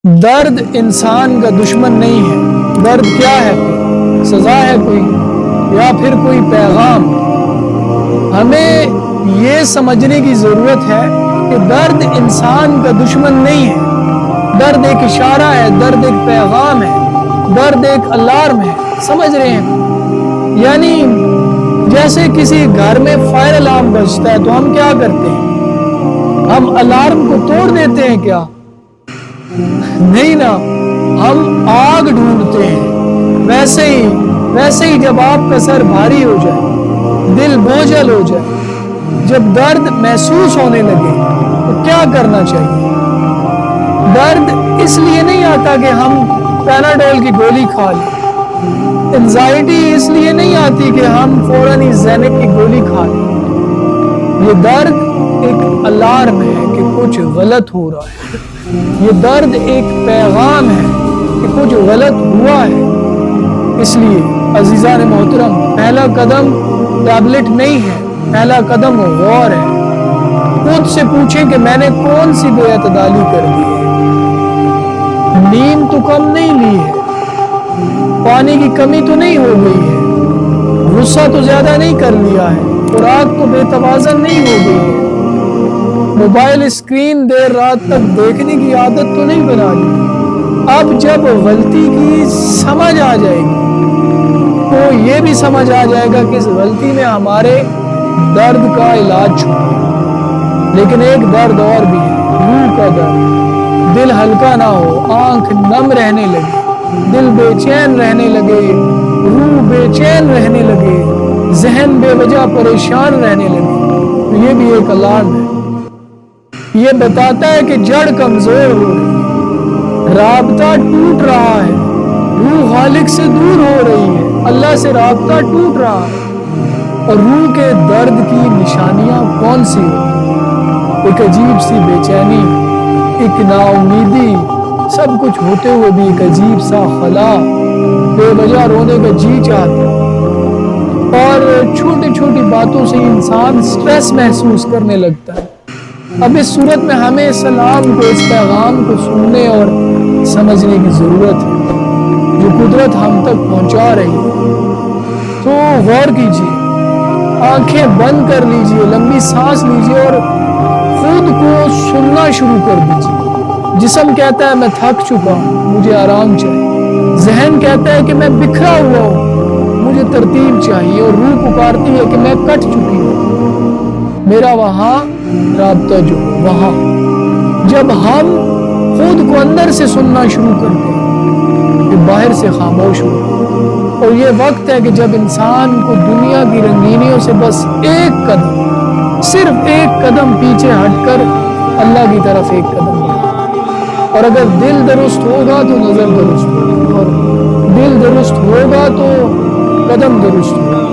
درد انسان کا دشمن نہیں ہے۔ درد کیا ہے؟ سزا ہے کوئی یا پھر کوئی پیغام؟ ہمیں یہ سمجھنے کی ضرورت ہے کہ درد انسان کا دشمن نہیں ہے۔ درد ایک اشارہ ہے، درد ایک پیغام ہے، درد ایک الارم ہے۔ سمجھ رہے ہیں؟ یعنی جیسے کسی گھر میں فائر الارم بجتا ہے تو ہم کیا کرتے ہیں؟ ہم الارم کو توڑ دیتے ہیں کیا؟ نہیں نا، ہم آگ ڈھونڈتے ہیں۔ ویسے ہی جب آپ کا سر بھاری ہو جائے، دل بوجھل ہو جائے، جب درد محسوس ہونے لگے تو کیا کرنا چاہیے؟ درد اس لیے نہیں آتا کہ ہم پیناڈول کی گولی کھا لیں، انزائٹی اس لیے نہیں آتی کہ ہم فوراً ہی زینک کی گولی کھا لیں۔ یہ درد ایک الارم ہے کہ کچھ غلط ہو رہا ہے۔ یہ درد ایک پیغام ہے کہ کچھ غلط ہوا ہے۔ اس لیے عزیزان محترم، پہلا قدم ٹیبلٹ نہیں ہے، پہلا قدم غور ہے۔ خود سے پوچھیں کہ میں نے کون سی بے اعتدالی کر دی ہے؟ نیند تو کم نہیں لی ہے، پانی کی کمی تو نہیں ہو گئی ہے، غصہ تو زیادہ نہیں کر لیا ہے، خوراک تو بے توازن نہیں ہو گئی ہے، موبائل اسکرین دیر رات تک دیکھنے کی عادت تو نہیں بنا لی۔ اب جب غلطی کی سمجھ آ جائے گی تو یہ بھی سمجھ آ جائے گا کہ اس غلطی میں ہمارے درد کا علاج چھپا۔ لیکن ایک درد اور بھی ہے، روح کا درد۔ دل ہلکا نہ ہو، آنکھ نم رہنے لگے، دل بے چین رہنے لگے، روح بے چین رہنے لگے، ذہن بے وجہ پریشان رہنے لگے، تو یہ بھی ایک الارم ہے۔ یہ بتاتا ہے کہ جڑ کمزور ہو رہی ہے، رابطہ ٹوٹ رہا ہے، روح خالق سے دور ہو رہی ہے، اللہ سے رابطہ ٹوٹ رہا ہے۔ اور روح کے درد کی نشانیاں کون سی ہیں؟ ایک عجیب سی بے چینی، ایک نا امیدی، سب کچھ ہوتے ہوئے بھی ایک عجیب سا خلا، بے وجہ رونے کا جی چاہتا، اور چھوٹی چھوٹی باتوں سے انسان سٹریس محسوس کرنے لگتا ہے۔ اب اس صورت میں ہمیں اس سلام کو، اس پیغام کو سننے اور سمجھنے کی ضرورت ہے جو قدرت ہم تک پہنچا رہی ہے۔ تو غور کیجیے، آنکھیں بند کر لیجیے، لمبی سانس لیجیے اور خود کو سننا شروع کر دیجیے۔ جسم کہتا ہے میں تھک چکا ہوں، مجھے آرام چاہیے۔ ذہن کہتا ہے کہ میں بکھرا ہوا ہوں، مجھے ترتیب چاہیے۔ اور روح پکارتی ہے کہ میں کٹ چکی ہوں، میرا وہاں رابطہ جو وہاں۔ جب ہم خود کو اندر سے سننا شروع کرتے ہیں کہ باہر سے خاموش ہو، اور یہ وقت ہے کہ جب انسان کو دنیا کی رنگینیوں سے بس ایک قدم، صرف ایک قدم پیچھے ہٹ کر اللہ کی طرف ایک قدم بڑھائے۔ اور اگر دل درست ہوگا تو نظر درست ہوگی، اور دل درست ہوگا تو قدم درست ہوگا۔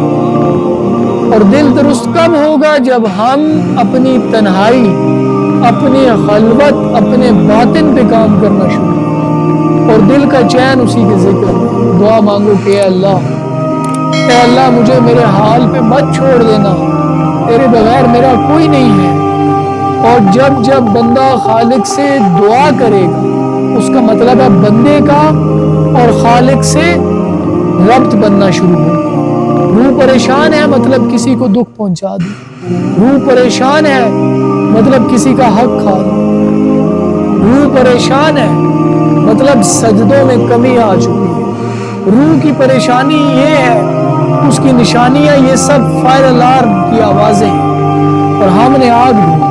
اور دل درست کب ہوگا؟ جب ہم اپنی تنہائی، اپنی خلوت، اپنے باطن پہ کام کرنا شروع کریں۔ اور دل کا چین اسی کے ذکر میں دعا مانگو کہ اے اللہ مجھے میرے حال پہ مت چھوڑ دینا، تیرے بغیر میرا کوئی نہیں ہے۔ اور جب بندہ خالق سے دعا کرے گا، اس کا مطلب ہے بندے کا اور خالق سے ربط بننا شروع ہوگا۔ روح پریشان ہے مطلب کسی کو دکھ پہنچا دے، روح پریشان ہے مطلب کسی کا حق کھا دے، روح پریشان ہے مطلب سجدوں میں کمی آ چکی ہے۔ روح کی پریشانی یہ ہے، اس کی نشانیاں یہ سب فائر الارم کی آوازیں ہیں، اور ہم نے آگ ڈھونڈی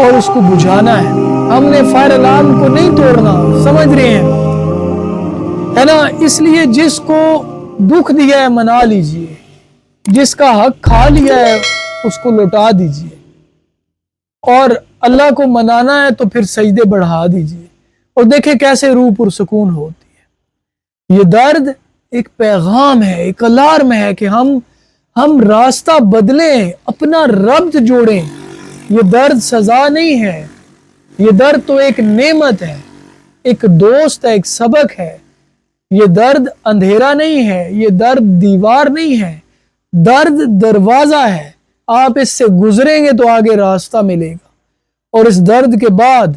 اور اس کو بجھانا ہے۔ ہم نے فائر الارم کو نہیں توڑنا، سمجھ رہے ہیں؟ ہے نا؟ اس لیے جس کو دکھ دیا ہے منا لیجئے، جس کا حق کھا لیا ہے اس کو لوٹا دیجئے، اور اللہ کو منانا ہے تو پھر سجدے بڑھا دیجئے، اور دیکھیں کیسے روح پرسکون ہوتی ہے۔ یہ درد ایک پیغام ہے، ایک الارم ہے کہ ہم راستہ بدلیں، اپنا ربط جوڑیں۔ یہ درد سزا نہیں ہے، یہ درد تو ایک نعمت ہے، ایک دوست ہے، ایک سبق ہے۔ یہ درد اندھیرا نہیں ہے، یہ درد دیوار نہیں ہے، درد دروازہ ہے۔ آپ اس سے گزریں گے تو آگے راستہ ملے گا، اور اس درد کے بعد